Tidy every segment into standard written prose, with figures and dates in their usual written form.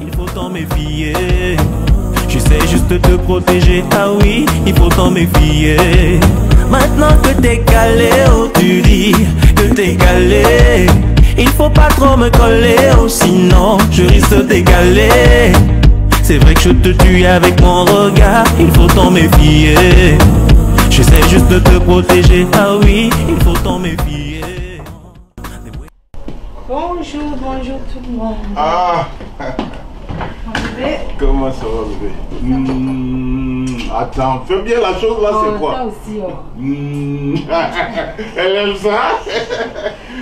il faut t'en méfier. Je sais juste te protéger, ah oui, il faut t'en méfier. Maintenant que t'es calé, oh tu dis que t'es calé. Il faut pas trop me coller, oh sinon je risque d'égaler. C'est vrai que je te tue avec mon regard, il faut t'en méfier. J'essaie juste de te protéger, ah oui, il faut t'en méfier. Bonjour, bonjour tout le monde. Ah, Bébé. comment ça va, bébé? Attends, fais bien la chose là, c'est quoi? Toi aussi, Elle aime ça?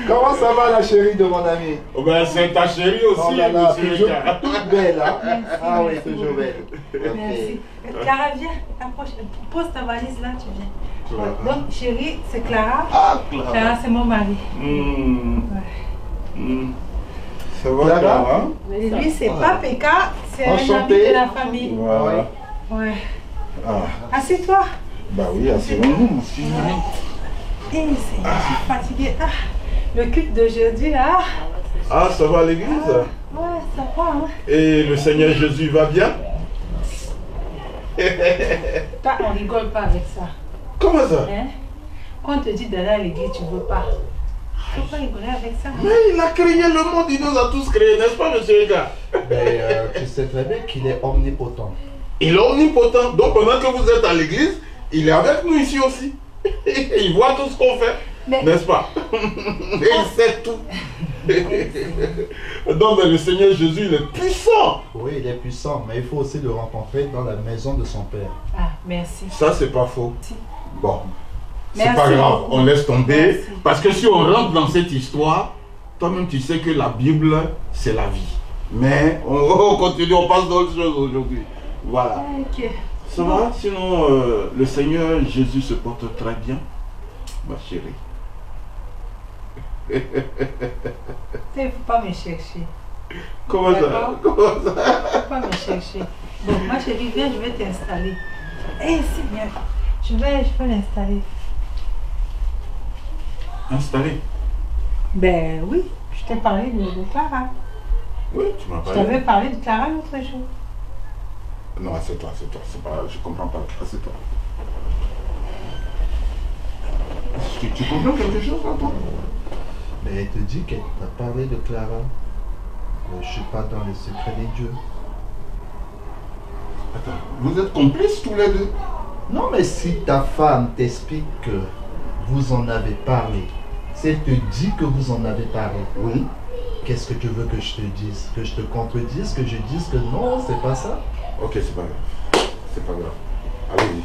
Comment ça va la chérie de mon ami? Oh ben, c'est ta chérie aussi, Oh là là, monsieur toujours Clara. toute belle, hein? Merci, Ah oui, merci. toujours belle. Ok. Merci. Clara, viens, approche. Pose ta valise là, tu viens. Clara. Donc, chérie, c'est Clara. Ah, Clara. Clara, c'est mon mari. Ça va, Clara? Clara? Et lui, c'est pas Peka, c'est un ami Enchanté. de la famille. Voilà. Ouais. Ah, Assieds-toi. bah oui, asseyons-nous, monsieur. Je suis fatiguée. Ah, le culte d'aujourd'hui, là. Ah, ça va à l'église? Ouais, ça va, hein. Et le Seigneur Jésus va bien? Toi, on rigole pas avec ça. Comment ça? Hein? Quand on te dit d'aller à l'église, tu veux pas. Faut pas rigoler avec ça. Mais il a créé le monde, il nous a tous créés, n'est-ce pas, monsieur Eka? Mais tu sais très bien qu'il est omnipotent. Il est omnipotent. Donc pendant que vous êtes à l'église, il est avec nous ici aussi. Il voit tout ce qu'on fait, Mais- n'est-ce pas? Et il sait tout. Donc le Seigneur Jésus, il est puissant. Oui, il est puissant, mais il faut aussi le rencontrer dans la maison de son père. Ah, merci. Ça, c'est pas faux. Si. Bon, c'est Merci pas grave, beaucoup. on laisse tomber. Merci. Parce que si on rentre dans cette histoire, toi-même tu sais que la Bible, c'est la vie. Mais on continue, on passe d'autres choses aujourd'hui. Voilà. Ok. Ça va? Sinon, le Seigneur Jésus se porte très bien, ma chérie. Il ne faut pas me chercher. Comment ça? D'accord. Comment ça? Il ne faut pas me chercher. Bon, ma chérie, viens, je vais t'installer. Eh, Seigneur, je vais l'installer. Installé. Ben oui, je t'ai parlé de Clara. Oui, tu m'as Je parlé. t'avais parlé de Clara l'autre jour. Non, c'est toi, c'est pas, je comprends pas. C'est toi. Est-ce que tu comprends quelque chose, là, toi? Mais elle te dit qu'elle t'a parlé de Clara. Je ne suis pas dans les secrets des dieux. Attends, vous êtes complices tous les deux? Non, mais si ta femme t'explique que vous en avez parlé, si elle te dit que vous en avez parlé, Oui. qu'est-ce que tu veux que je te dise? Que je te contredise? Que je dise que non, c'est pas ça? Ok, c'est pas grave. C'est pas grave. Allez-y.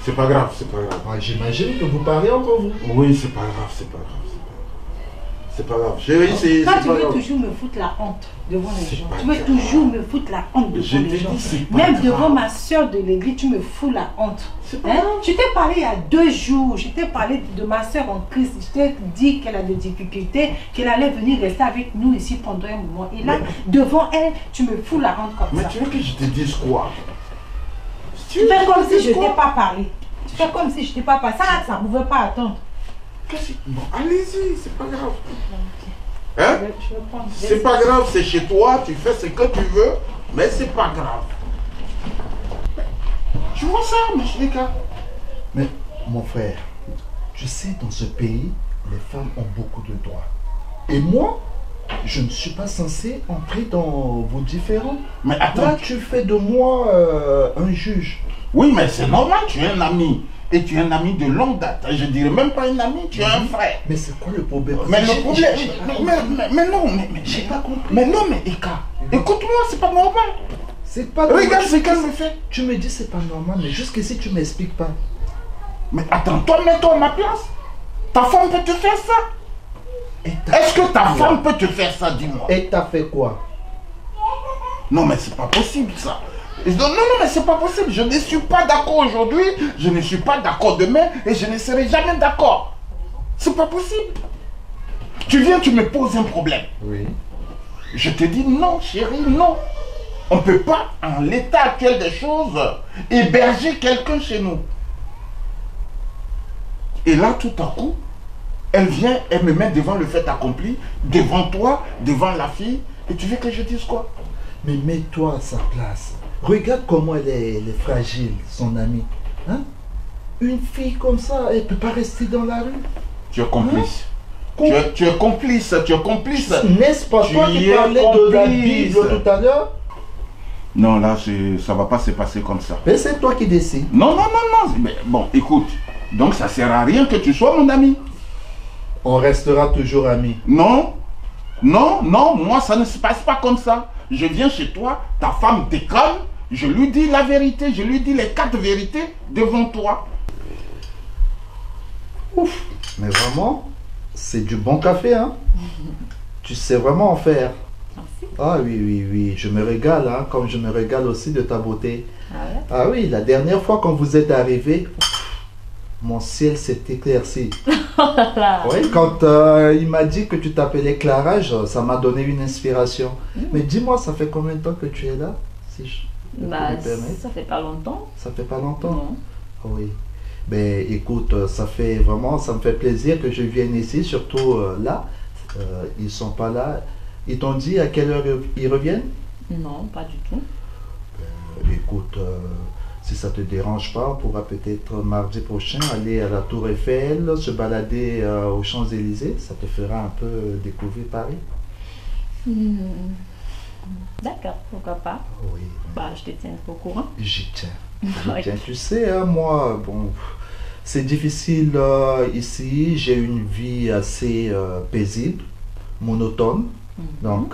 C'est pas grave, c'est pas grave. Ah, j'imagine que vous parlez entre vous. Oui, c'est pas grave, c'est pas grave. C'est pas grave. Chérie, c'est Toi, pas tu veux grave. toujours me foutre la honte devant les C'est gens. pas Tu veux grave. toujours me foutre la honte Je devant les t'ai gens. dit, c'est pas Même grave. devant ma soeur de l'église, tu me fous la honte. C'est pas Hein? grave. Je t'ai parlé il y a 2 jours. Je t'ai parlé de ma soeur en Christ. Je t'ai dit qu'elle a des difficultés, qu'elle allait venir rester avec nous ici pendant un moment. Et là, devant elle, tu me fous la honte comme Mais ça. tu veux que je te dise quoi? Tu fais comme si je quoi? t'ai pas parlé. Tu fais comme si je t'ai pas parlé. Ça ne pouvait pas attendre. Bon, allez-y, c'est pas grave. Hein? Je vais prendre. C'est pas grave, c'est chez toi, tu fais ce que tu veux, mais c'est pas grave. Tu vois ça, mon chéri? Mais mon frère, tu sais, dans ce pays, les femmes ont beaucoup de droits. Et moi, je ne suis pas censé entrer dans vos différends. Mais Là, attends. tu fais de moi un juge. Oui, mais c'est normal, tu es un ami. Et tu es un ami de longue date. Je dirais même pas un ami, tu es un frère. Mais c'est quoi le problème? Mais le J'ai- problème, j'ai- mais non, J'ai pas compris. mais non, mais Eka, écoute-moi, c'est pas normal. C'est pas Regarde normal. ce qu'elle me fait. Tu me dis c'est pas normal, mais jusqu'ici tu m'expliques pas. Mais attends, toi, mets-toi à ma place. Ta femme peut te faire ça? Et t'as Est-ce que ta fait quoi? femme peut te faire ça, dis-moi? Et t'as fait quoi? Non, mais c'est pas possible, ça. Non, non, mais c'est pas possible. Je ne suis pas d'accord aujourd'hui, je ne suis pas d'accord demain, et je ne serai jamais d'accord. C'est pas possible. Tu viens, tu me poses un problème. Oui. Je te dis non, chérie, non. On ne peut pas, en l'état actuel des choses, héberger quelqu'un chez nous. Et là, tout à coup, elle vient, elle me met devant le fait accompli, devant toi, devant la fille, et tu veux que je dise quoi? Mais mets-toi à sa place. Regarde comment elle est fragile, son amie. Hein? Une fille comme ça, elle ne peut pas rester dans la rue. Tu es complice. Hein? Tu es complice, tu es complice. N'est-ce pas toi qui parlais de la Bible tout à l'heure? Non, là, ça va pas se passer comme ça. Mais c'est toi qui décides. Non, non, non, non. Mais bon, écoute. Donc, ça sert à rien que tu sois mon ami. On restera toujours amis. Non. Non, non, moi, ça ne se passe pas comme ça. Je viens chez toi, ta femme déconne, je lui dis la vérité, je lui dis les 4 vérités devant toi. Ouf. Mais vraiment, c'est du bon café, hein? Tu sais vraiment en faire. Merci. Ah oui, oui, oui, je me régale, hein, comme je me régale aussi de ta beauté. Ah ouais? Ah oui, la dernière fois quand vous êtes arrivé, mon ciel s'est éclairci. Oui, quand il m'a dit que tu t'appelais Clara, ça m'a donné une inspiration. Mais dis-moi, ça fait combien de temps que tu es là, si je peux me permettre? Ça fait pas longtemps. Ça fait pas longtemps? Non. Oui. Ben écoute, ça fait vraiment, ça me fait plaisir que je vienne ici, surtout là. Ils sont pas là. Ils t'ont dit à quelle heure ils reviennent? Non, pas du tout. Écoute, si ça te dérange pas, on pourra peut-être mardi prochain aller à la Tour Eiffel, se balader aux Champs-Élysées. Ça te fera un peu découvrir Paris. D'accord, pourquoi pas. Oui. Bah, je te tiens au courant. J'y tiens. Tiens, tu sais, hein, moi, bon, c'est difficile ici. J'ai une vie assez paisible, monotone. Donc,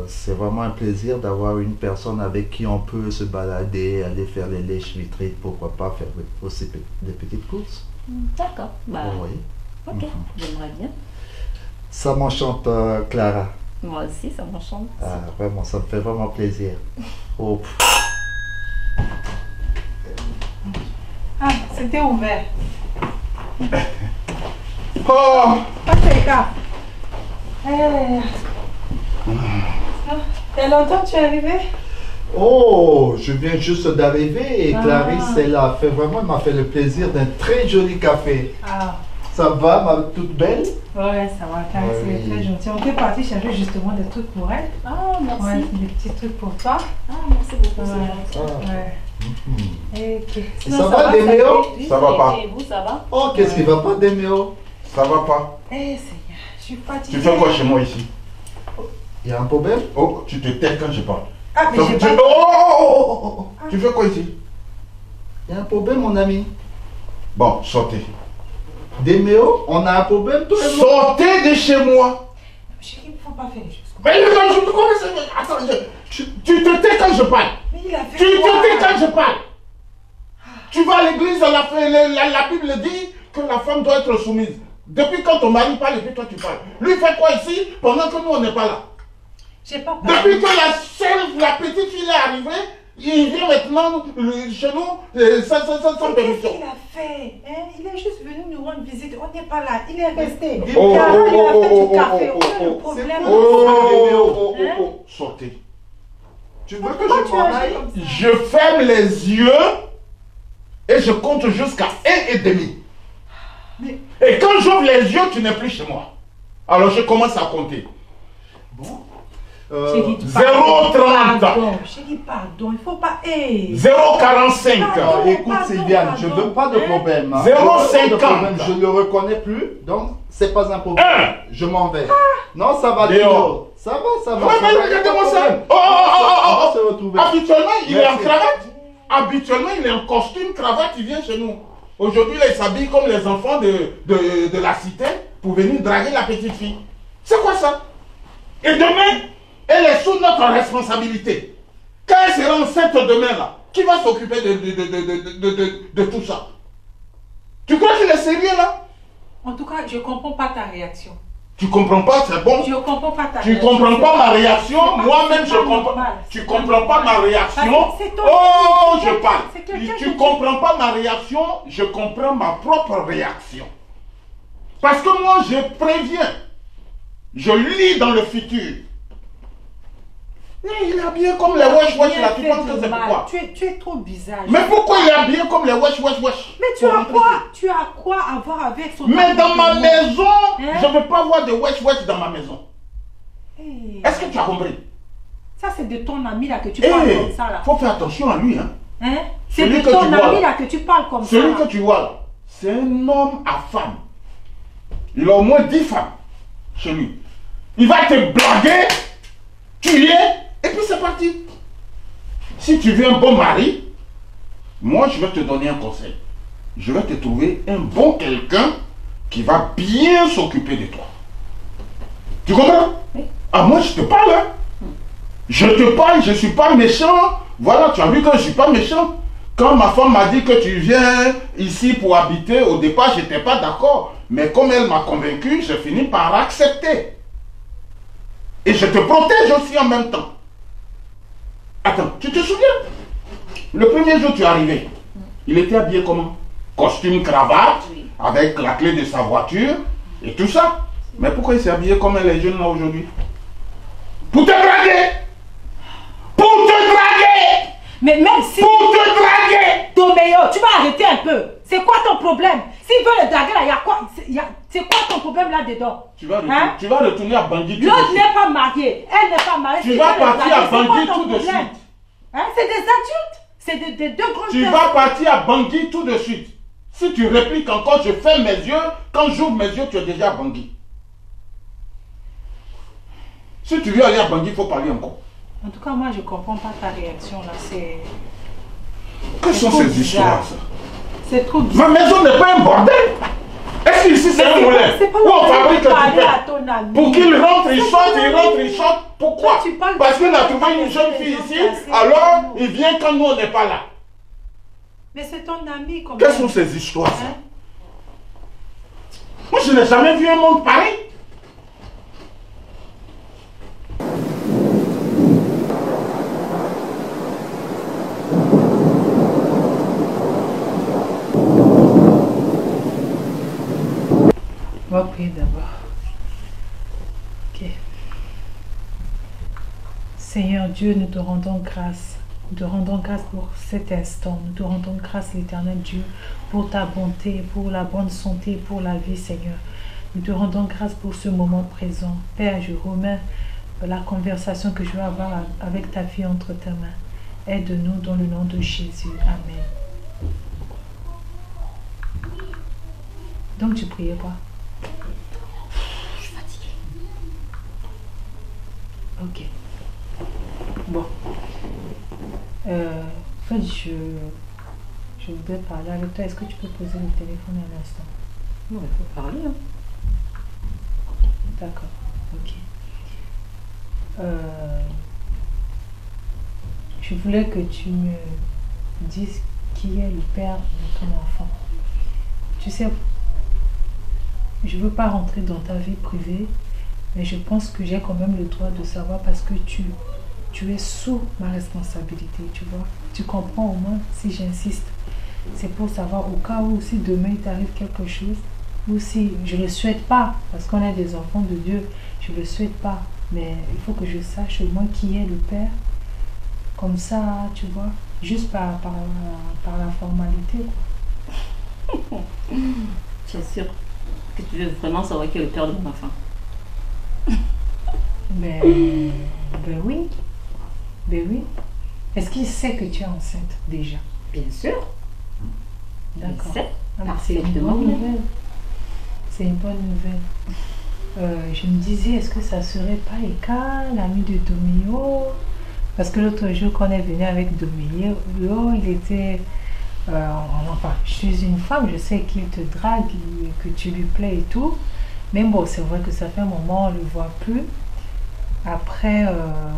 c'est vraiment un plaisir d'avoir une personne avec qui on peut se balader, aller faire les lèches vitrées, pourquoi pas faire aussi des petites courses. D'accord, bah, Oui. ok, j'aimerais bien. Ça m'enchante, Clara. Moi aussi, ça m'enchante. Ah, vraiment, ça me fait vraiment plaisir. Oh. Ah, c'était ouvert. Oh! Pas tes gars. T'as longtemps que tu es arrivé? Oh, je viens juste d'arriver et Ah. Clarisse, elle a fait vraiment, elle m'a fait le plaisir d'un très joli café. Ah, Ça va, ma toute belle? ouais, ça va, Clarisse, Oui. c'est très gentil. On était parti chercher justement des trucs pour elle. Ah, merci. Ouais, des petits trucs pour toi. Ah, merci beaucoup, Ouais. c'est gentil. Ouais. Ok. Et Sinon, ça va, Déméo? Oui, Ça va pas. Et vous, ça va? Oh, qu'est-ce qui va pas, Déméo? Ça va pas. Eh, Seigneur, je suis fatiguée. Tu fais quoi chez moi ici? Il y a un problème? Oh, tu te tais quand je parle. Ah, mais j'ai Tu... pas... Oh! Tu fais quoi ici? Il y a un problème, mon ami. Bon, sortez. Déméo, on a un problème, toi et moi? Sortez de chez moi. Chérie, il ne faut pas faire les choses comme Mais je te connais. Attends, tu te tais quand je parle. ça. Mais il a fait Tu te quoi? tais quand je parle. Tu vas à l'église, la Bible dit que la femme doit être soumise. Depuis quand ton mari parle et puis toi tu parles. Lui fait quoi ici pendant que nous on n'est pas là? J'ai pas parlé. Depuis que la petite fille est arrivée, il vient maintenant chez nous sans Qu'est-ce permission. qu'il a fait, hein? Il est juste venu nous rendre visite. On n'est pas là. Il est resté. Oh, Clara, oh, il a oh, fait oh, du café. oh, On a oh, le oh. problème. Oh, sortez. Tu veux que Pourquoi je tu m'en agis aille? comme ça? Je ferme les yeux et je compte jusqu'à 1,5. Mais- Et quand j'ouvre les yeux, tu n'es plus chez moi. Alors je commence à compter. Chérie, 0,30. pardon. Chérie, pardon. Il faut pas... Hey. 0,45. Pardon. Écoute, Sylviane, je veux pas de problème. Hein. 0,50. Je veux pas de problème, je ne le reconnais plus, donc c'est pas un problème. Je m'en vais. Non, ça va, Dehors. Déméo. Ça va, ça va. Ouais, ça mais va, regardez-moi pas de ça. problème. Oh, On va se oh. retrouver. Habituellement, il est en Merci. cravate. Habituellement, il est en costume, cravate, il vient chez nous. Aujourd'hui, là, il s'habille comme les enfants de la cité pour venir draguer la petite fille. C'est quoi ça? Et demain, elle est sous notre responsabilité. Quand elle sera enceinte demain, là, qui va s'occuper de tout ça? Tu crois qu'il est sérieux, là? En tout cas, je comprends pas ta réaction. Tu comprends pas, c'est bon? Je comprends pas ta Tu réaction. comprends pas ma réaction, C'est pas- moi-même c'est je pas comprends. normal. Tu C'est comprends pas pas ma normal. réaction. Parce que c'est ton- Oh, c'est je quelqu'un- parle. c'est quelqu'un Tu qui- comprends pas ma réaction, je comprends ma propre réaction. Parce que moi je préviens. Je lis dans le futur. Mais il est habillé comme les wesh wesh là, tu Rien penses fait que de c'est mal. pourquoi? Tu es trop bizarre. Mais pourquoi il est habillé comme les wesh wesh wesh? Mais tu Pour as rentrer quoi? ici. Tu as quoi à voir avec son... Mais dans ma maison, Hein? je ne veux pas voir de wesh wesh dans ma maison. Hey. Est-ce que tu as compris? Ça, c'est de ton ami là que tu parles comme ça là. Faut faire attention à lui, hein. Hein? C'est de Celui que ton tu vois, ami là. là que tu parles comme ça. Celui là. que tu vois là, c'est un homme à femme. Il a au moins 10 femmes chez lui. Il va te blaguer, tuer, et puis c'est parti. Si tu veux un bon mari, moi je vais te donner un conseil. Je vais te trouver un bon quelqu'un qui va bien s'occuper de toi. Tu comprends? Oui. Ah, moi je te parle, hein. Je te parle, je ne suis pas méchant. Voilà, tu as vu que je ne suis pas méchant. Quand ma femme m'a dit que tu viens ici pour habiter, au départ, je n'étais pas d'accord. Mais comme elle m'a convaincu, j'ai fini par accepter. Et je te protège aussi en même temps. Attends, tu te souviens? Le premier jour, tu es arrivé. Il était habillé comment? Costume, cravate, Oui. avec la clé de sa voiture et tout ça. Mais pourquoi il s'est habillé comme les jeunes là aujourd'hui? Pour te draguer! Pour te draguer! Mais même si... Pour te draguer! Doméo, tu vas arrêter un peu. C'est quoi ton problème? S'il veut le draguer là, il y a quoi? C'est quoi ton problème là-dedans? Tu vas retourner à Bangui tout de L'autre suite. n'est pas mariée. Elle n'est pas mariée. Tu S'il vas veut le partir draguer, à c'est quoi Bangui ton tout de problème? suite. Hein? C'est des adultes. C'est des deux grandes Tu personnes. vas partir à Bangui tout de suite. Si tu répliques encore, je ferme mes yeux. Quand j'ouvre mes yeux, tu es déjà à Bangui. Si tu veux aller à Bangui, il faut parler encore. En tout cas, moi, je ne comprends pas ta réaction là. C'est... Quelles sont trop ces bizarre. histoires, ça? C'est trop bizarre. Ma maison n'est pas un bordel. Est-ce qu'ici c'est un moulin c'est pas où on la peine fabrique de du parler à pain? ton ami. Pour qu'il rentre, il C'est sorte, ton il ami. rentre, il sorte. Pourquoi? Toi, tu parles Parce de- qu'il a trouvé une jeune des fille gens ici, placés. alors il vient quand nous on n'est pas là. Mais c'est ton ami comme Quelles ça. sont ces histoires, ça? Hein? Moi, je n'ai jamais vu un monde pareil. On va prier d'abord. Ok. Seigneur Dieu, nous te rendons grâce. Nous te rendons grâce pour cet instant. Nous te rendons grâce, l'Éternel Dieu, pour ta bonté, pour la bonne santé, pour la vie, Seigneur. Nous te rendons grâce pour ce moment présent. Père, je remets la conversation que je vais avoir avec ta fille entre tes mains. Aide-nous dans le nom de Jésus. Amen. Donc tu priais quoi? Je suis fatiguée. Ok. Bon. En fait, je voudrais parler avec toi. Est-ce que tu peux poser le téléphone un instant? Non, il faut parler. Hein. D'accord. Ok. Je voulais que tu me dises qui est le père de ton enfant. Tu sais, je ne veux pas rentrer dans ta vie privée, mais je pense que j'ai quand même le droit de savoir parce que tu es sous ma responsabilité, tu vois. Tu comprends au moins si j'insiste. C'est pour savoir au cas où si demain il t'arrive quelque chose, ou si je ne le souhaite pas, parce qu'on est des enfants de Dieu, je ne le souhaite pas. Mais il faut que je sache au moins qui est le père. Comme ça, tu vois, juste par la formalité, quoi. Tu es sûr que tu veux vraiment savoir qui est le père de mon enfant? Ben oui. Ben oui. Est-ce qu'il sait que tu es enceinte déjà? Bien sûr. D'accord. Il sait. Ah, mais c'est une Parfaitement. bonne nouvelle. C'est une bonne nouvelle. Je me disais, est-ce que ça serait pas Eka, l'ami de Domio? Parce que l'autre jour, quand on est venu avec Domio, il était... enfin, je suis une femme, je sais qu'il te drague, que tu lui plais et tout. Mais bon, c'est vrai que ça fait un moment, on ne le voit plus. Après,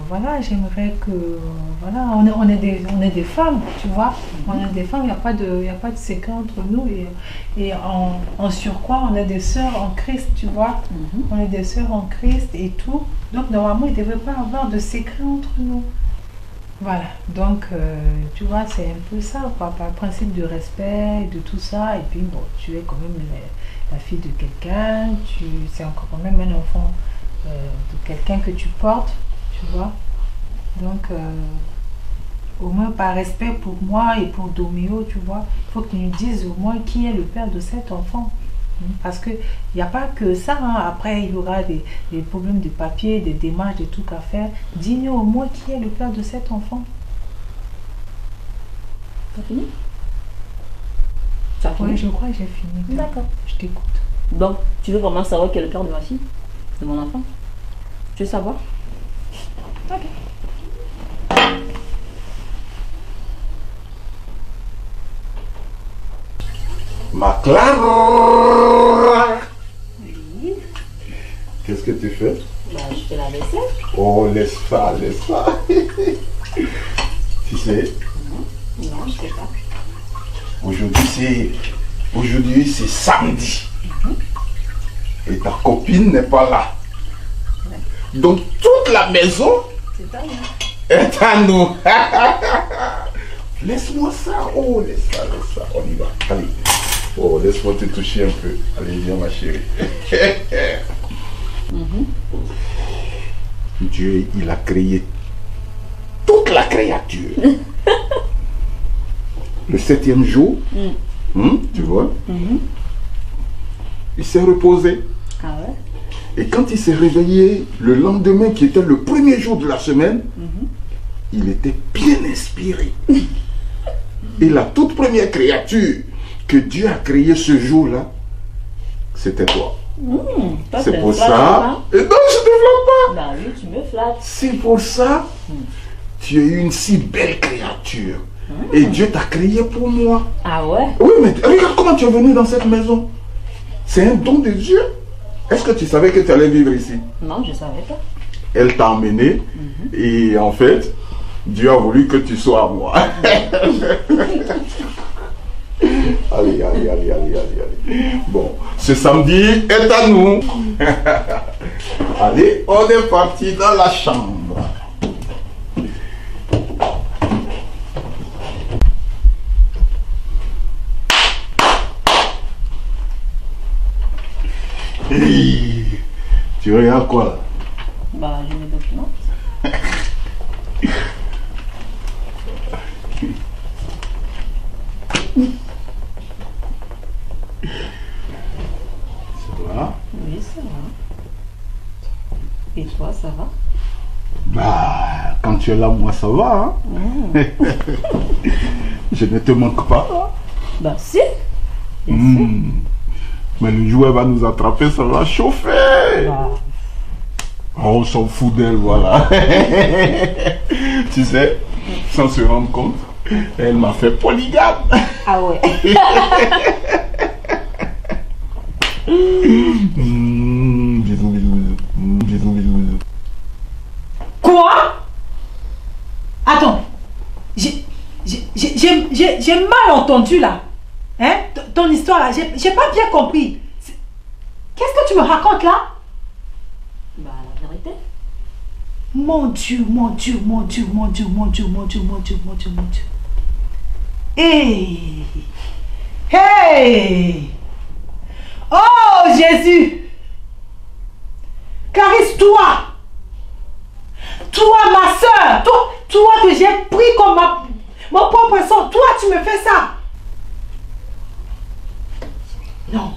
voilà, j'aimerais que... voilà, on est des femmes, tu vois. On est des femmes, il n'y a pas de secret entre nous. Et en surcroît, on est des sœurs en Christ, tu vois. On est des sœurs en Christ et tout. Donc, normalement, il ne devrait pas avoir de secret entre nous. Voilà, donc, tu vois, c'est un peu ça, quoi, par principe de respect, de tout ça. Et puis, bon, tu es quand même la fille de quelqu'un, c'est encore quand même un enfant de quelqu'un que tu portes, tu vois. Donc, au moins par respect pour moi et pour Domio, tu vois, il faut que tu nous dises au moins qui est le père de cet enfant. Parce qu'il n'y a pas que ça. Hein. Après, il y aura des problèmes de papier, des démarches, des trucs à faire. Dis-nous au moins qui est le père de cet enfant. T'as fini? Oui, je crois que j'ai fini. D'accord. Je t'écoute. Donc, tu veux vraiment savoir qui est le père de ma fille? De mon enfant? Tu veux savoir? Ok. Ma Clara! Oui. Qu'est-ce que tu fais? Bah, je fais la vaisselle. Oh, laisse ça, laisse ça. Tu sais, Non, je sais pas. aujourd'hui c'est samedi. Et ta copine n'est pas là. Donc toute la maison C'est pas bien. est à nous. Laisse-moi ça. Oh, laisse ça. On y va. Allez. Oh, laisse-moi te toucher un peu. Allez, viens ma chérie. Dieu, il a créé toute la créature. Le 7e jour, tu vois, il s'est reposé. Ah ouais? Et quand il s'est réveillé le lendemain, qui était le premier jour de la semaine, il était bien inspiré. Et la toute première créature que Dieu a créée ce jour-là, c'était toi. C'est pour ça. Et non, je ne te flatte pas. Bah oui, tu me flattes. C'est pour ça. Tu es une si belle créature. Et Dieu t'a créé pour moi. Ah ouais? Oui, mais regarde comment tu es venu dans cette maison. C'est un don de Dieu. Est-ce que tu savais que tu allais vivre ici? Non, je savais pas. Elle t'a emmené. Et en fait, Dieu a voulu que tu sois à moi. Allez. Bon, ce samedi est à nous. Allez, on est parti dans la chambre. Hey, tu regardes quoi là? Bah, j'ai mes documents. C'est toi? Oui, ça va. Et toi, ça va? Bah, quand tu es là, moi ça va. Hein? Je ne te manque pas. Bah, si. Bien sûr. Mais le jour où elle va nous attraper, ça va chauffer. Bah, Oh, on s'en fout d'elle, voilà. Tu sais, sans se rendre compte, elle m'a fait polygame. ah ouais. Bisous. Quoi? Attends. J'ai mal entendu là. Hein? Ton histoire là, j'ai pas bien compris. Qu'est-ce que tu me racontes là? Bah, la vérité. Mon Dieu. Hey! Oh Jésus! Clarisse, toi, ma soeur, toi que j'ai pris comme mon propre sang, toi tu me fais ça. Non.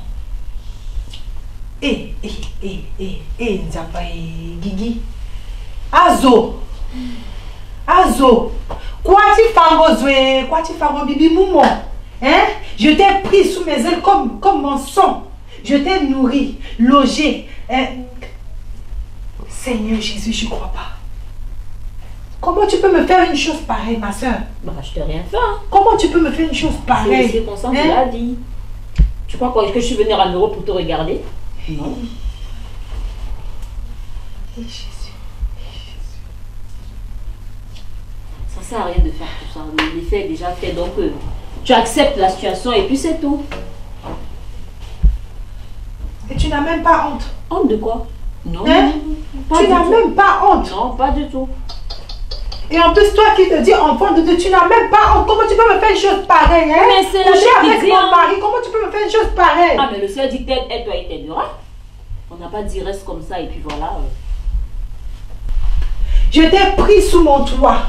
Nzapa Gigi. Azo. Quoi tu fango bibi moumo. Hein? Je t'ai pris sous mes ailes comme mon sang. Je t'ai nourri, logé. Hein? Seigneur Jésus, je ne crois pas. Comment tu peux me faire une chose pareille, ma soeur? Bah, je t'ai rien fait. Hein. Comment tu peux me faire une chose pareille? C'est pour ça que tu l'as dit. Tu crois que je suis venue à l'euro pour te regarder? Non. Jésus. Ça sert à rien de faire tout ça. L'effet est déjà fait. Donc, tu acceptes la situation et puis c'est tout. Et tu n'as même pas honte? Honte de quoi? Non. Hein? Tu n'as même pas honte? Non, pas du tout. Et en plus, toi qui te dis enfant de Dieu, tu n'as même pas honte. Comment tu peux me faire une chose pareille? Hein? Mais c'est la Coucher avec bêtise, mon hein. mari, comment tu peux me faire une chose pareille? Ah, mais le Seigneur dit que elle doit être t'aidera. On n'a pas dit reste comme ça et puis voilà. Je t'ai pris sous mon toit.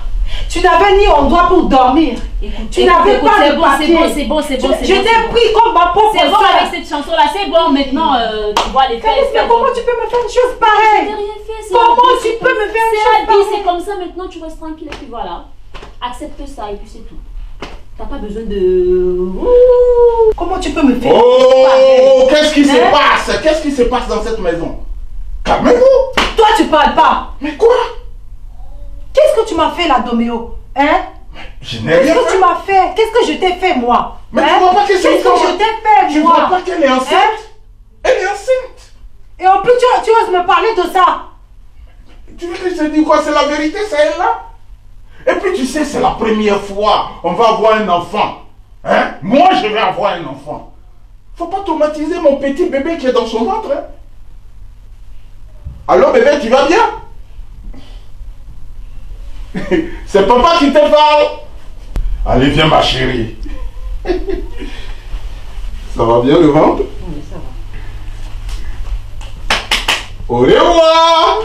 Tu Tu n'avais ni endroit pour dormir. Écoute, Tu n'avais pas de papier. C'est bon. Je t'ai pris comme ma propre C'est bon soeur. avec cette chanson-là, c'est bon. Maintenant, tu vois les faits. Mais comment tu peux me faire une chose pareille? Je n'ai rien fait. Comment tu peux me faire une chose C'est la vie, c'est pareille? comme ça. Maintenant, tu restes tranquille et puis voilà. Accepte ça et puis c'est tout. T'as pas besoin de... Comment tu peux me faire Oh, qu'est-ce qui se passe? Qu'est-ce qui se passe dans cette maison? Calmez-vous. Toi, tu parles pas. Mais quoi? Qu'est-ce que tu m'as fait là, Doméo? Hein? Je n'ai rien Qu'est-ce que fait. tu m'as fait? Qu'est-ce que je t'ai fait, moi? Mais tu vois pas que c'est Qu'est-ce que je t'ai fait, Tu moi? vois pas qu'elle est enceinte? Hein? Elle est enceinte. Et en plus, tu oses me parler de ça. Tu veux que je te dise quoi? C'est la vérité, c'est elle là. Et puis tu sais, c'est la première fois on va avoir un enfant. Hein? Moi, je vais avoir un enfant. Faut pas traumatiser mon petit bébé qui est dans son ventre. Hein? Allô bébé, tu vas bien? C'est papa qui te parle. Allez, viens ma chérie. Ça va bien le ventre? Oui, ça va. Au revoir.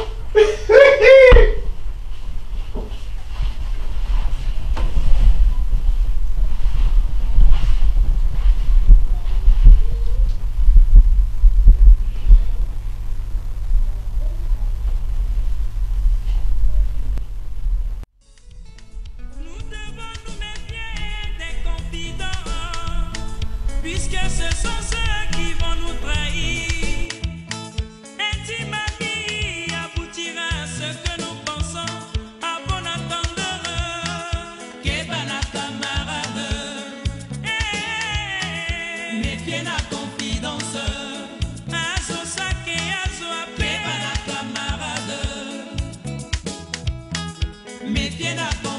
Puisque ce sont ceux qui vont nous trahir. Intimité aboutira à ce que nous pensons. À bon attendeur, Kebana camarade. Méfiez la confidence. Azo sake, azo apé. Kebana camarade. Méfiez la confidence.